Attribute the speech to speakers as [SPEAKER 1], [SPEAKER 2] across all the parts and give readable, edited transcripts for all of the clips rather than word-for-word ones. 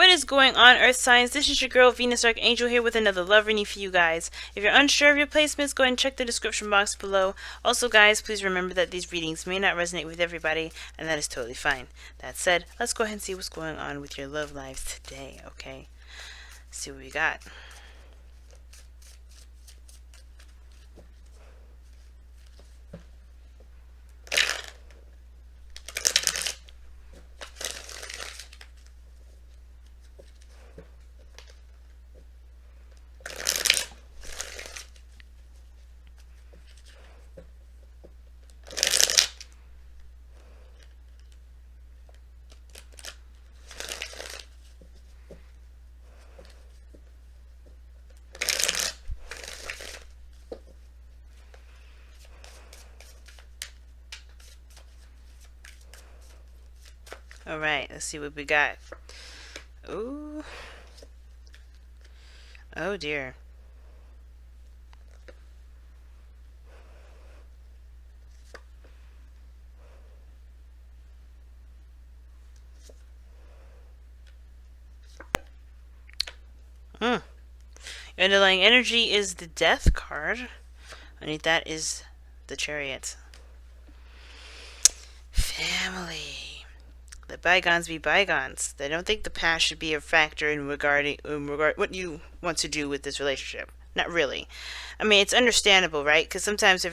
[SPEAKER 1] What is going on, Earth signs? This is your girl, Venus Archangel, here with another love reading for you guys. If you're unsure of your placements, go ahead and check the description box below. Also, guys, please remember that these readings may not resonate with everybody, and that is totally fine. That said, let's go ahead and see what's going on with your love lives today, okay? Let's see what we got. Alright, let's see what we got. Ooh. Oh dear. Your underlying energy is the Death card. Underneath that is the Chariot. Family. Let bygones be bygones. I don't think the past should be a factor in regard what you want to do with this relationship. Not really. I mean, it's understandable, right? Because sometimes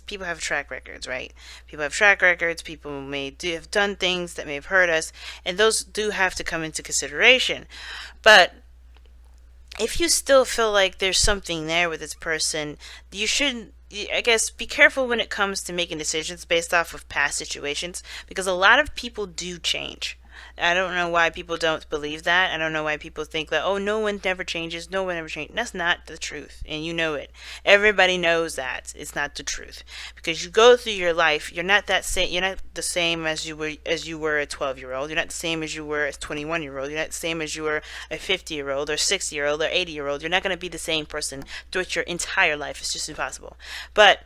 [SPEAKER 1] people have track records, right? People have track records. People may have done things that may have hurt us, and those do have to come into consideration. But if you still feel like there's something there with this person, you shouldn't, I guess, be careful when it comes to making decisions based off of past situations, because a lot of people do change. I don't know why people don't believe that. I don't know why people think that, oh, no one never changes, no one ever changes. That's not the truth, and you know it. Everybody knows that it's not the truth, because you go through your life. You're not the same as you were a 12-year-old. You're not the same as you were a 21-year-old. You're not the same as you were a 50-year-old or 60-year-old or 80-year-old. You're not going to be the same person throughout your entire life. It's just impossible. But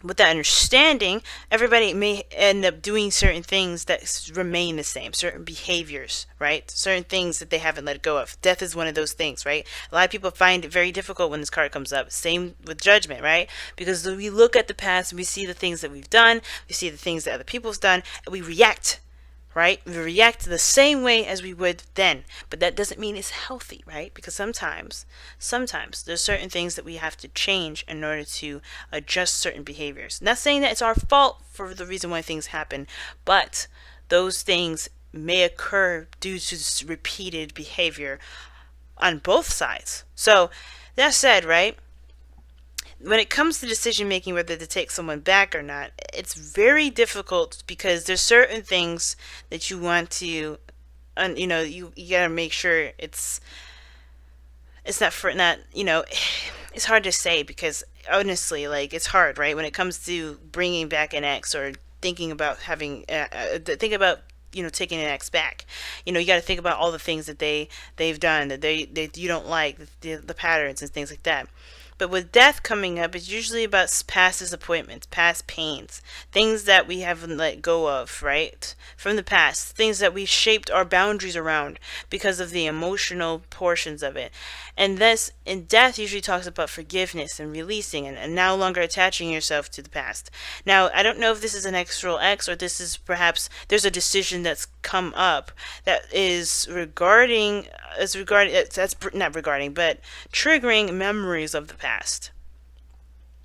[SPEAKER 1] with that understanding, everybody may end up doing certain things that remain the same, certain behaviors, right? Certain things that they haven't let go of. Death is one of those things, right? A lot of people find it very difficult when this card comes up. Same with Judgment, right? Because we look at the past and we see the things that we've done, we see the things that other people's done, and we react, right? We react the same way as we would then. But that doesn't mean it's healthy, right? Because sometimes there's certain things that we have to change in order to adjust certain behaviors. Not saying that it's our fault for the reason why things happen, but those things may occur due to repeated behavior on both sides. So that said, right? When it comes to decision making, whether to take someone back or not, it's very difficult, because there's certain things that you want to, you gotta make sure it's it's hard to say, because honestly, like, it's hard, right? When it comes to bringing back an ex, or thinking about taking an ex back, you got to think about all the things that they've done that you don't like, the patterns and things like that. But with death coming up, it's usually about past disappointments, past pains, things that we haven't let go of, right? From the past, things that we've shaped our boundaries around because of the emotional portions of it. And death usually talks about forgiveness and releasing, and no longer attaching yourself to the past. Now, I don't know if this is an actual ex, or this is perhaps there's a decision that's come up that is triggering memories of the past.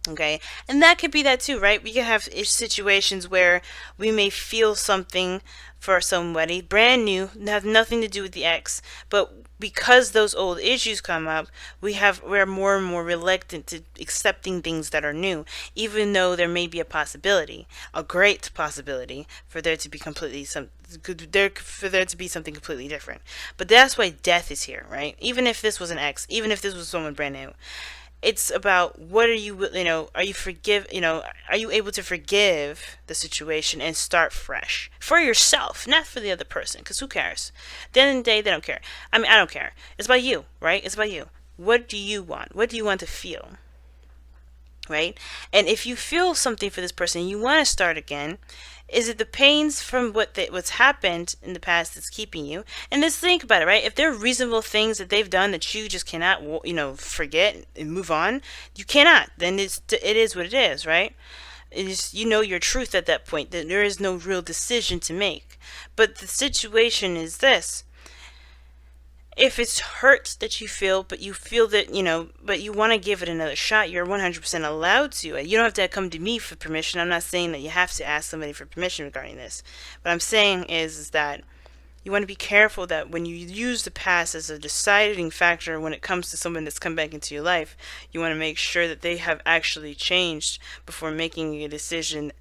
[SPEAKER 1] Okay, and that could be that too, right? We can have situations where we may feel something for somebody brand new, have nothing to do with the ex, but because those old issues come up, we're more and more reluctant to accepting things that are new, even though there may be a great possibility for there to be something completely different. But that's why death is here, right? Even if this was an ex, even if this was someone brand new, it's about what are you able to forgive the situation and start fresh for yourself, not for the other person, because who cares? At the end of the day, they don't care. I mean, I don't care. It's about you, right? It's about you. What do you want? What do you want to feel? Right? And if you feel something for this person, you want to start again, Is it the pains from what's happened in the past that's keeping you? And just think about it, right? If there are reasonable things that they've done that you just cannot, forget and move on, you cannot. Then it is what it is, right? It is, your truth at that point. That there is no real decision to make. But the situation is this: if it's hurt that you feel, but you feel that, but you want to give it another shot, you're 100% allowed to. You don't have to come to me for permission. I'm not saying that you have to ask somebody for permission regarding this. What I'm saying is that you want to be careful that when you use the past as a deciding factor when it comes to someone that's come back into your life, you want to make sure that they have actually changed before making a decision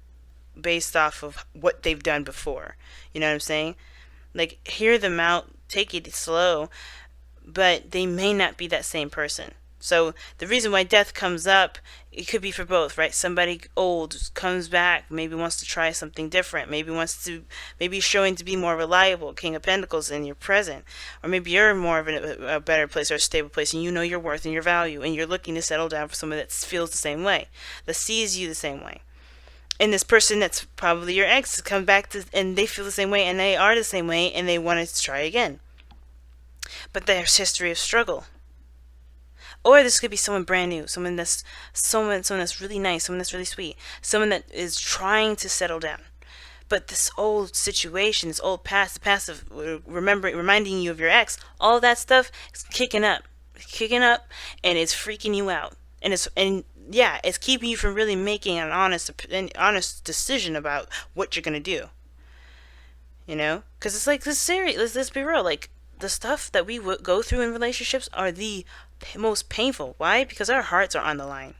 [SPEAKER 1] based off of what they've done before. You know what I'm saying? Like, hear them out, take it slow, but they may not be that same person. So the reason why death comes up, it could be for both, right? Somebody old comes back, maybe wants to try something different, maybe showing to be more reliable, King of Pentacles in your present, or maybe you're more of a better place or a stable place, and you know your worth and your value, and you're looking to settle down for someone that feels the same way, that sees you the same way. And this person that's probably your ex comes back to, and they feel the same way, and they are the same way, and they want to try again. But there's history of struggle. Or this could be someone brand new, someone that's really nice, someone that's really sweet, someone that is trying to settle down. But this old situation, this old past, the past of reminding you of your ex, all that stuff is kicking up, and it's freaking you out, and it's keeping you from really making an honest decision about what you're gonna do. Because it's like, this serious. Let's be real. Like, the stuff that we would go through in relationships are the most painful. Why? Because our hearts are on the line.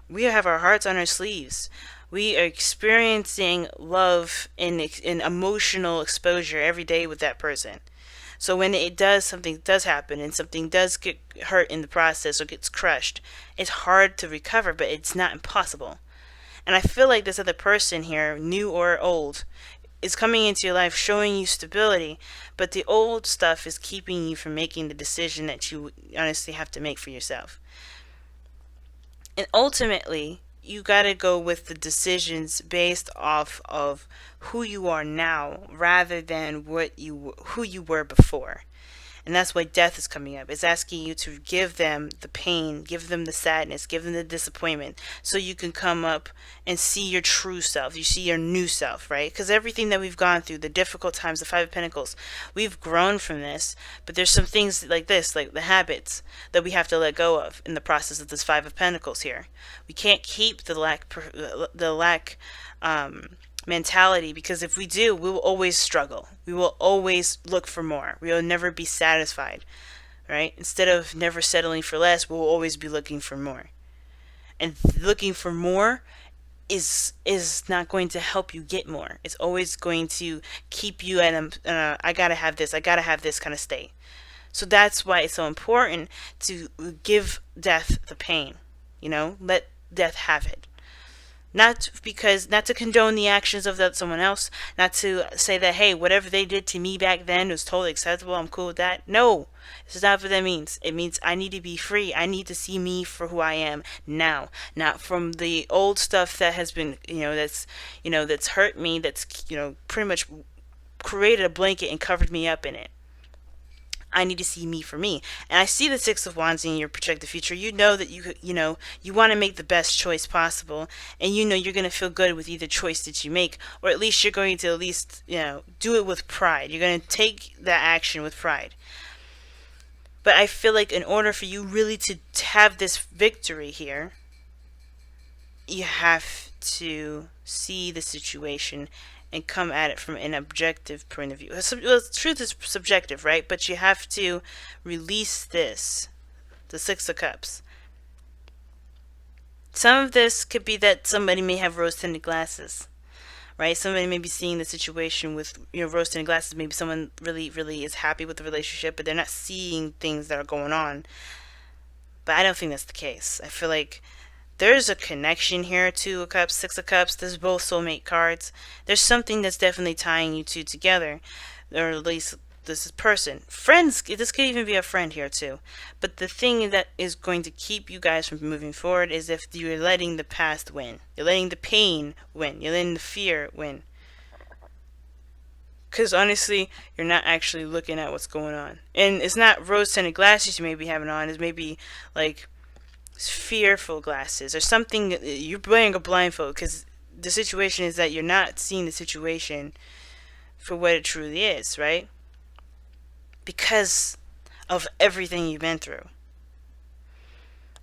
[SPEAKER 1] We have our hearts on our sleeves. We are experiencing love and emotional exposure every day with that person. So when something does happen and something does get hurt in the process or gets crushed, it's hard to recover, but it's not impossible. And I feel like this other person here, new or old, is coming into your life showing you stability, but the old stuff is keeping you from making the decision that you honestly have to make for yourself. And ultimately, you gotta go with the decisions based off of who you are now rather than who you were before. And that's why death is coming up. It's asking you to give them the pain, give them the sadness, give them the disappointment, so you can come up and see your true self. You see your new self, right? Because everything that we've gone through, the difficult times, the Five of Pentacles, we've grown from this. But there's some things like this, like the habits, that we have to let go of in the process of this Five of Pentacles here. We can't keep the lack mentality, because if we do, we will always struggle. We will always look for more. We will never be satisfied, right? Instead of never settling for less, we will always be looking for more. And looking for more is not going to help you get more. It's always going to keep you at I gotta have this kind of state. So that's why it's so important to give death the pain. Let death have it. Not to condone the actions of someone else, not to say that, hey, whatever they did to me back then was totally acceptable, I'm cool with that. No, this is not what that means. It means I need to be free. I need to see me for who I am now, not from the old stuff that has been, that's hurt me, that's, pretty much created a blanket and covered me up in it. I need to see me for me. And I see the Six of Wands in your projected future. You know that you want to make the best choice possible, and you're going to feel good with either choice that you make, or at least you're going to do it with pride. You're going to take that action with pride. But I feel like in order for you really to have this victory here, you have to see the situation and come at it from an objective point of view. Truth is subjective, right? But you have to release this, the Six of Cups. Some of this could be that somebody may have rose-tinted glasses, right? Somebody may be seeing the situation with rose-tinted glasses. Maybe someone really, really is happy with the relationship, but they're not seeing things that are going on. But I don't think that's the case. I feel like there's a connection here. Two of Cups, Six of Cups. There's both soulmate cards. There's something that's definitely tying you two together, or at least this person. Friends. This could even be a friend here too. But the thing that is going to keep you guys from moving forward is if you're letting the past win. You're letting the pain win. You're letting the fear win. Because honestly, you're not actually looking at what's going on. And it's not rose-tinted glasses you may be having on. It's maybe like fearful glasses or something. You're wearing a blindfold because the situation is that you're not seeing the situation for what it truly is, right? Because of everything you've been through.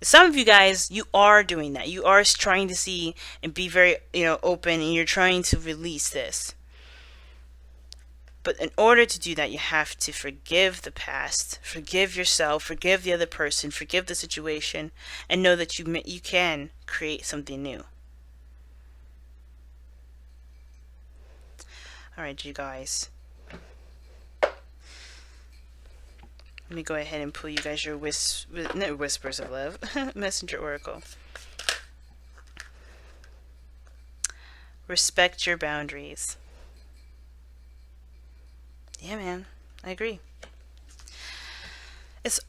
[SPEAKER 1] Some of you guys, you are doing that. You are trying to see and be very, open, and you're trying to release this. But in order to do that, you have to forgive the past, forgive yourself, forgive the other person, forgive the situation, and know that you can create something new. Alright, you guys. Let me go ahead and pull you guys your Whispers of Love Messenger Oracle. Respect your boundaries. Yeah, man, I agree.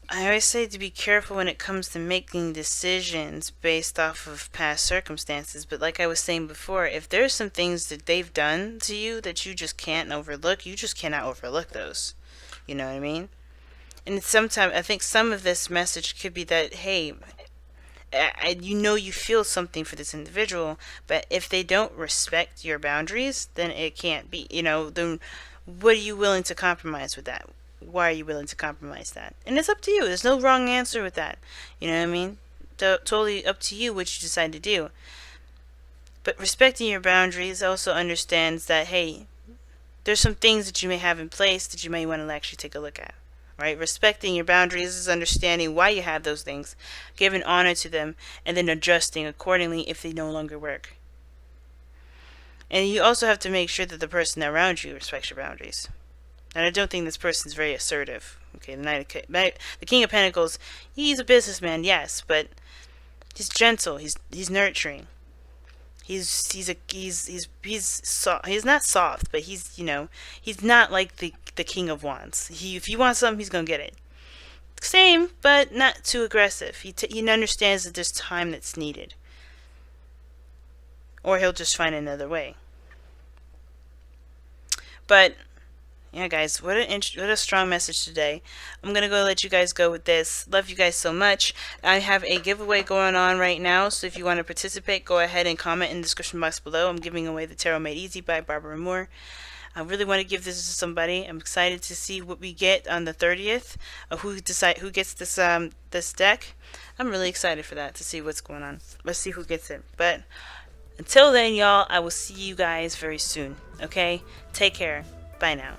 [SPEAKER 1] I always say to be careful when it comes to making decisions based off of past circumstances, but like I was saying before, if there's some things that they've done to you that you just can't overlook, you just cannot overlook those. You know what I mean? And sometimes I think some of this message could be that, hey, you feel something for this individual, but if they don't respect your boundaries, then it can't be, then what are you willing to compromise with that? Why are you willing to compromise that? And it's up to you. There's no wrong answer with that. You know what I mean? Totally up to you what you decide to do. But respecting your boundaries also understands that, hey, there's some things that you may have in place that you may want to actually take a look at. Right? Respecting your boundaries is understanding why you have those things, giving honor to them, and then adjusting accordingly if they no longer work. And you also have to make sure that the person around you respects your boundaries. And I don't think this person's very assertive. Okay, the King of Pentacles, he's a businessman, yes, but he's gentle. He's nurturing. He's not soft, but he's not like the King of Wands. If you want something, he's gonna get it. Same, but not too aggressive. He understands that there's time that's needed, or he'll just find another way. But yeah, guys, what a strong message today. I'm gonna go let you guys go with this. Love you guys so much. I have a giveaway going on right now, so if you want to participate, go ahead and comment in the description box below. I'm giving away the Tarot Made Easy by Barbara Moore. I really want to give this to somebody. I'm excited to see what we get on the 30th. Who gets this deck. I'm really excited for that, to see what's going on. Let's see who gets it. But until then, y'all, I will see you guys very soon. Okay? Take care. Bye now.